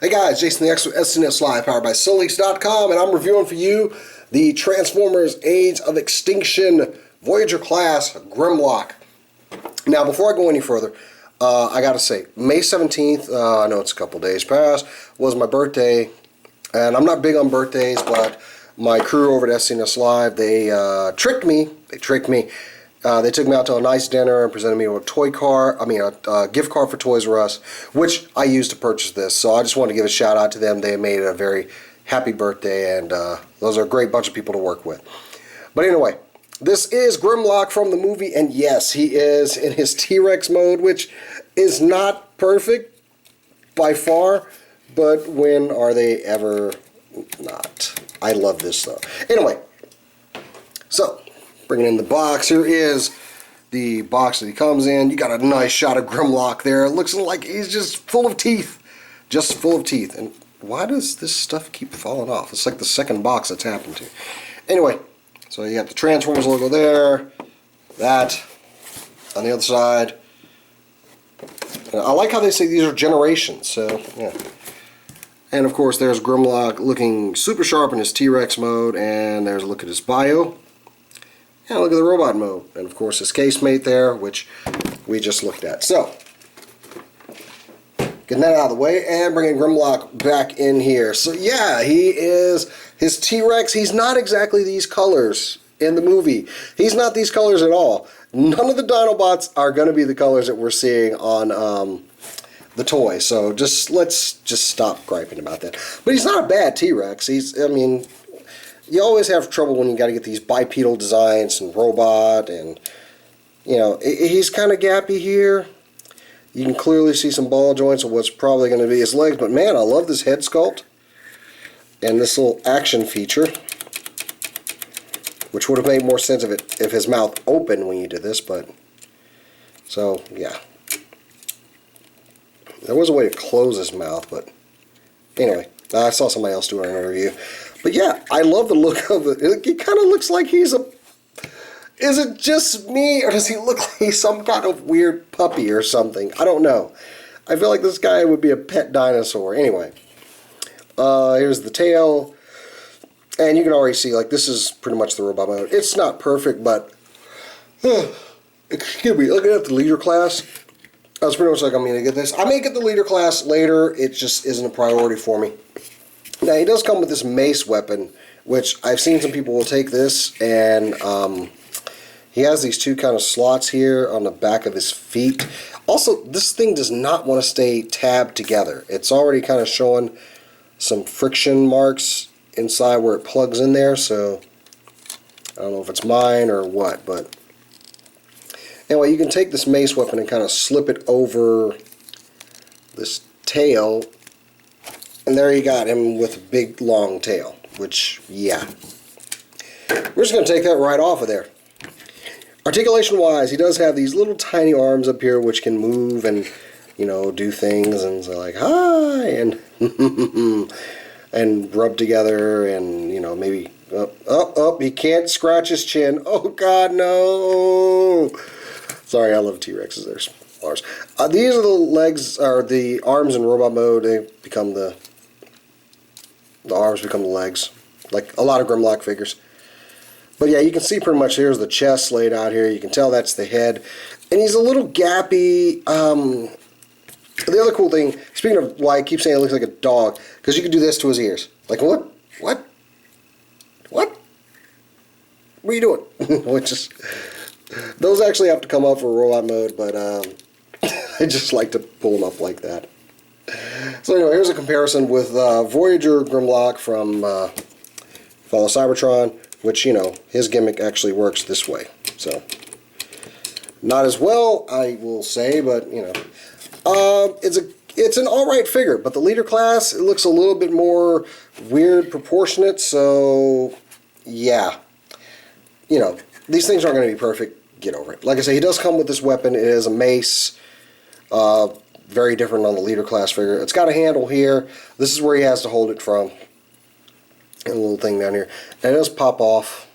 Hey guys, Jason the Expert, SNS Live, powered by Soleaks.com, and I'm reviewing for you the Transformers Age of Extinction Voyager class Grimlock. Now, before I go any further, I gotta say, May 17th, I know it's a couple days past, was my birthday, and I'm not big on birthdays, but my crew over at SNS Live, they tricked me. They took me out to a nice dinner and presented me with a gift card for Toys R Us, which I used to purchase this. So I just wanted to give a shout out to them. They made it a very happy birthday, and those are a great bunch of people to work with. But anyway, this is Grimlock from the movie, and yes, he is in his T-Rex mode, which is not perfect by far, but when are they ever not? I love this though. Anyway, so bringing in the box, here is the box that he comes in. You got a nice shot of Grimlock there. It looks like he's just full of teeth. Just full of teeth. And why does this stuff keep falling off? It's like the second box that's happened to. Anyway, so you got the Transformers logo there. That on the other side. I like how they say these are generations. So, yeah. And of course, there's Grimlock looking super sharp in his T-Rex mode. And there's a look at his bio. Yeah, look at the robot mode. And of course his casemate there, which we just looked at. So, getting that out of the way and bringing Grimlock back in here. So yeah, he is his T-Rex. He's not exactly these colors in the movie. He's not these colors at all. None of the Dinobots are going to be the colors that we're seeing on the toy. So let's just stop griping about that. But he's not a bad T-Rex. You always have trouble when you got to get these bipedal designs and robot, and he's kind of gappy here. You can clearly see some ball joints of what's probably going to be his legs, but man, I love this head sculpt and this little action feature, which would have made more sense if his mouth opened when you did this, but so yeah. There was a way to close his mouth, but anyway, I saw somebody else doing an interview. But yeah, I love the look of it. It kind of looks like he's a... Is it just me, or does he look like he's some kind of weird puppy or something? I don't know. I feel like this guy would be a pet dinosaur. Anyway, here's the tail. And you can already see, like, this is pretty much the robot mode. It's not perfect, but... excuse me, looking at the leader class, I was pretty much like, I'm going to get this. I may get the leader class later. It just isn't a priority for me. Now, he does come with this mace weapon, which I've seen some people will take this, and he has these two kind of slots here on the back of his feet. Also, this thing does not want to stay tabbed together. It's already kind of showing some friction marks inside where it plugs in there, so I don't know if it's mine or what, but anyway, you can take this mace weapon and kind of slip it over this tail. And there you got him with a big long tail, which, yeah. We're just going to take that right off of there. Articulation-wise, he does have these little tiny arms up here which can move and, do things. And so like, hi, and and rub together and, maybe, he can't scratch his chin. Oh, God, no. Sorry, I love T-Rexes. They're ours. These are the legs, or the arms in robot mode. They become the arms become the legs, like a lot of Grimlock figures. But yeah, you can see pretty much here's the chest laid out here. You can tell that's the head. And he's a little gappy. The other cool thing, speaking of why I keep saying it looks like a dog, because you can do this to his ears. Like, what? What? What? What are you doing? Which is, those actually have to come up for robot mode, but I just like to pull them up like that. So anyway, here's a comparison with Voyager Grimlock from Fall of Cybertron, which, his gimmick actually works this way. So, not as well, I will say, but, it's an alright figure, but the leader class, it looks a little bit more weird proportionate, so, yeah. These things aren't going to be perfect. Get over it. Like I say, he does come with this weapon. It is a mace. Very different on the leader class figure. It's got a handle here. This is where he has to hold it from. And a little thing down here. And it does pop off.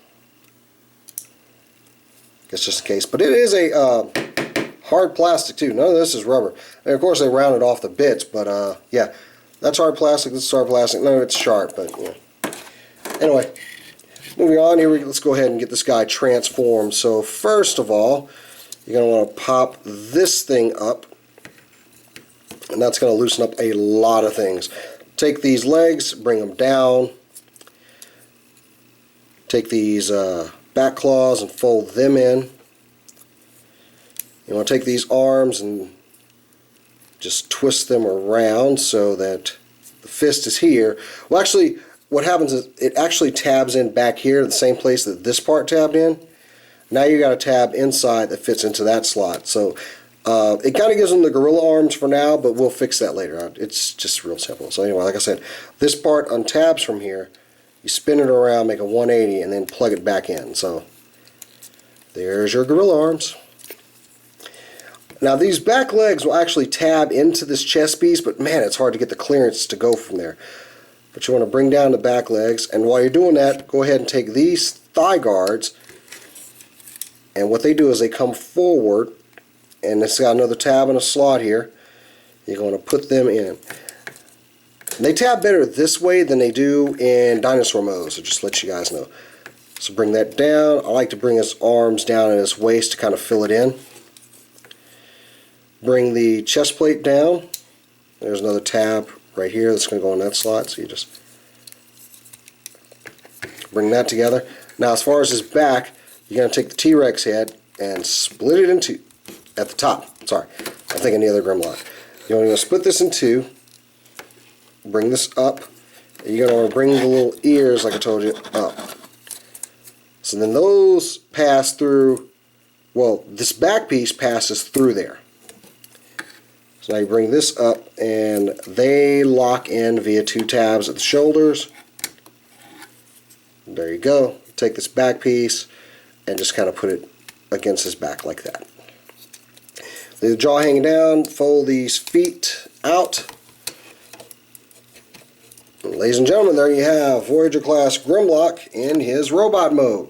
Guess just in case. But it is a hard plastic too. None of this is rubber. And of course they rounded off the bits. But yeah, That's hard plastic, this is hard plastic. None of it's sharp, but yeah. Anyway, moving on here, let's go ahead and get this guy transformed. So first of all, you're going to want to pop this thing up, and that's going to loosen up a lot of things. Take these legs, bring them down. Take these back claws and fold them in. You want to take these arms and just twist them around so that the fist is here. Well, actually, what happens is it actually tabs in back here to the same place that this part tabbed in. Now you got a tab inside that fits into that slot. So it kind of gives them the gorilla arms for now, but we'll fix that later. It's just real simple. So anyway, like I said, this part untabs from here. You spin it around, make a 180, and then plug it back in. So there's your gorilla arms. Now these back legs will actually tab into this chest piece, but man, it's hard to get the clearance to go from there. But you want to bring down the back legs, and while you're doing that, go ahead and take these thigh guards, and what they do is they come forward, and it's got another tab and a slot here. You're going to put them in. They tab better this way than they do in dinosaur mode, so just to let you guys know. So bring that down. I like to bring his arms down at his waist to kind of fill it in. Bring the chest plate down. There's another tab right here that's going to go in that slot, so you just bring that together. Now as far as his back, you're going to take the T-Rex head and split it in two at the top. Sorry, I'm thinking the other Grimlock. You're going to split this in two, bring this up, and you're going to bring the little ears, like I told you, up. So then those pass through, well, this back piece passes through there. So now you bring this up, and they lock in via two tabs at the shoulders. There you go. Take this back piece and just kind of put it against his back like that. Leave the jaw hanging down, fold these feet out. And ladies and gentlemen, there you have Voyager class Grimlock in his robot mode.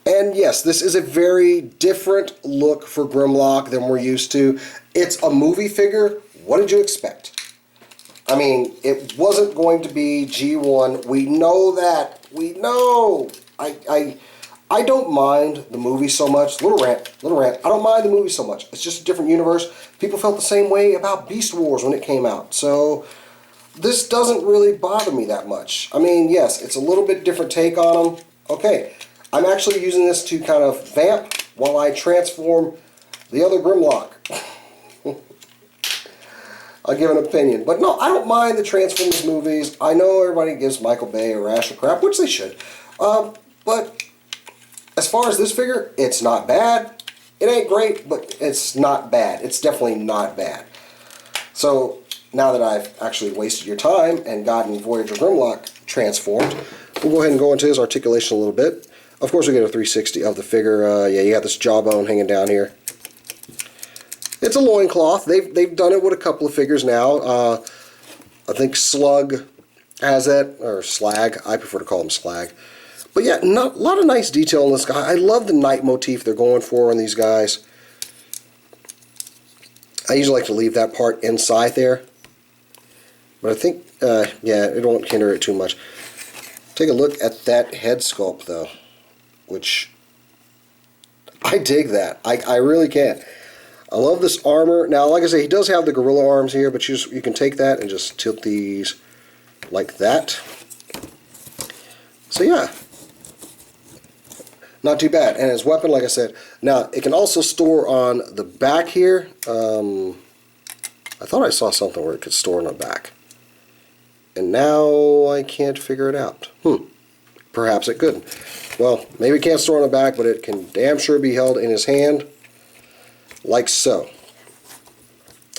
And yes, this is a very different look for Grimlock than we're used to. It's a movie figure. What did you expect? I mean, it wasn't going to be G1. We know that. We know. I don't mind the movie so much. Little rant. I don't mind the movie so much. It's just a different universe. People felt the same way about Beast Wars when it came out. So this doesn't really bother me that much. I mean, yes, it's a little bit different take on them. Okay. I'm actually using this to kind of vamp while I transform the other Grimlock. I'll give an opinion. But no, I don't mind the Transformers movies. I know everybody gives Michael Bay a rash of crap, which they should. But as far as this figure, it's not bad. It ain't great, but it's not bad. It's definitely not bad. So now that I've actually wasted your time and gotten Voyager Grimlock transformed, we'll go ahead and go into his articulation a little bit. Of course, we get a 360 of the figure. Yeah, you got this jawbone hanging down here. It's a loincloth. They've done it with a couple of figures now. I think Slug has that, or Slag. I prefer to call him Slag. But yeah, a lot of nice detail in this guy. I love the night motif they're going for in these guys. I usually like to leave that part inside there. But I think, yeah, it won't hinder it too much. Take a look at that head sculpt, though. Which, I dig that. I really can. I love this armor. Now, like I say, he does have the gorilla arms here, but you can take that and just tilt these like that. So yeah, not too bad. And his weapon, like I said, now it can also store on the back here. I thought I saw something where it could store on the back. And now I can't figure it out. Perhaps it couldn't. Well, maybe it can't store on the back, but it can damn sure be held in his hand, like so.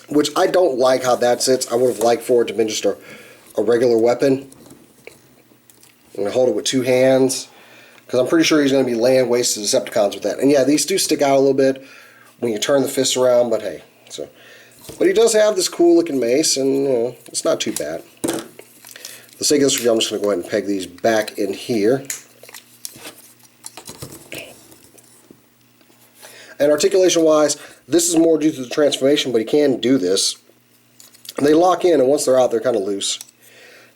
Which I don't like how that sits. I would have liked for it to have been just a regular weapon. I'm going to hold it with two hands, because I'm pretty sure he's going to be laying waste to Decepticons with that. And yeah, these do stick out a little bit when you turn the fist around, but hey. But he does have this cool looking mace, and you know, it's not too bad. For the sake of this review, I'm just going to go ahead and peg these back in here. And articulation wise, this is more due to the transformation, but he can do this. They lock in, and once they're out, they're kind of loose.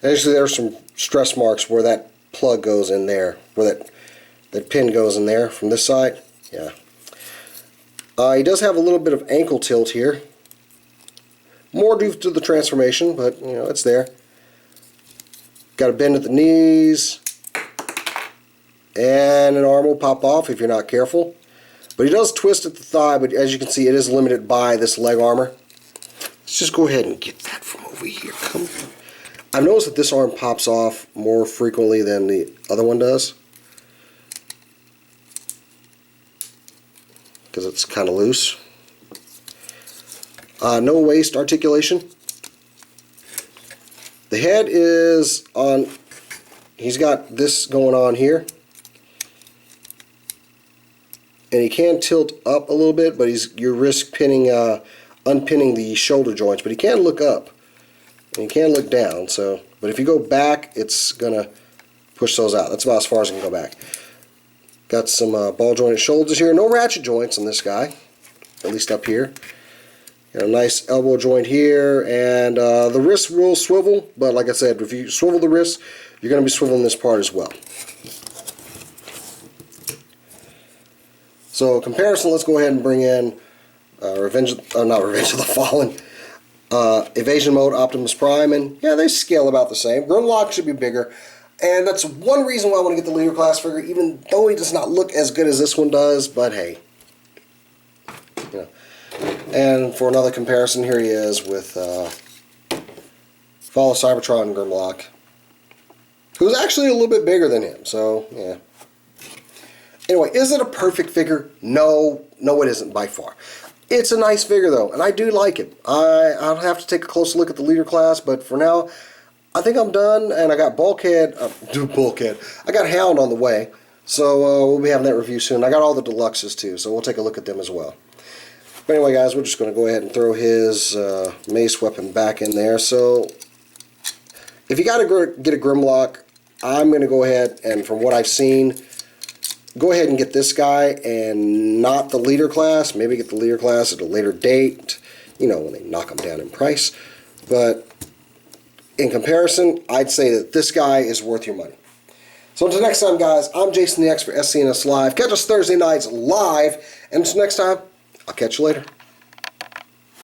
Actually, there's some stress marks where that plug goes in there, where that pin goes in there from this side. Yeah. He does have a little bit of ankle tilt here. More due to the transformation, but you know, it's there. Got a bend at the knees, and an arm will pop off if you're not careful. But he does twist at the thigh, but as you can see, it is limited by this leg armor. Let's just go ahead and get that from over here. Come. I've noticed that this arm pops off more frequently than the other one does, because it's kind of loose. No waist articulation. The head is on, he's got this going on here. And he can tilt up a little bit, but you risk unpinning the shoulder joints. But he can look up, and he can look down. So, but if you go back, it's gonna push those out. That's about as far as I can go back. Got some ball jointed shoulders here. No ratchet joints on this guy, at least up here. Got a nice elbow joint here, and the wrist will swivel. But like I said, if you swivel the wrist, you're gonna be swiveling this part as well. So comparison, let's go ahead and bring in not Revenge of the Fallen, Evasion Mode, Optimus Prime, and yeah, they scale about the same. Grimlock should be bigger, and that's one reason why I want to get the Leader Class figure, even though he does not look as good as this one does, but hey. You know. And for another comparison, here he is with Fall of Cybertron and Grimlock, who's actually a little bit bigger than him, so yeah. Anyway, is it a perfect figure? No, it isn't by far. It's a nice figure though, and I do like it. I'll have to take a closer look at the Leader Class, but for now, I think I'm done, and I got Bulkhead. I got Hound on the way, so we'll be having that review soon. I got all the deluxes too, so we'll take a look at them as well. But anyway, guys, we're just going to go ahead and throw his mace weapon back in there. So, if you got to get a Grimlock, I'm going to go ahead and, from what I've seen, go ahead and get this guy and not the Leader Class. Maybe get the Leader Class at a later date, you know, when they knock them down in price. But in comparison, I'd say that this guy is worth your money. So until next time, guys, I'm Jason the X for SCNS Live. Catch us Thursday nights live. And until next time, I'll catch you later.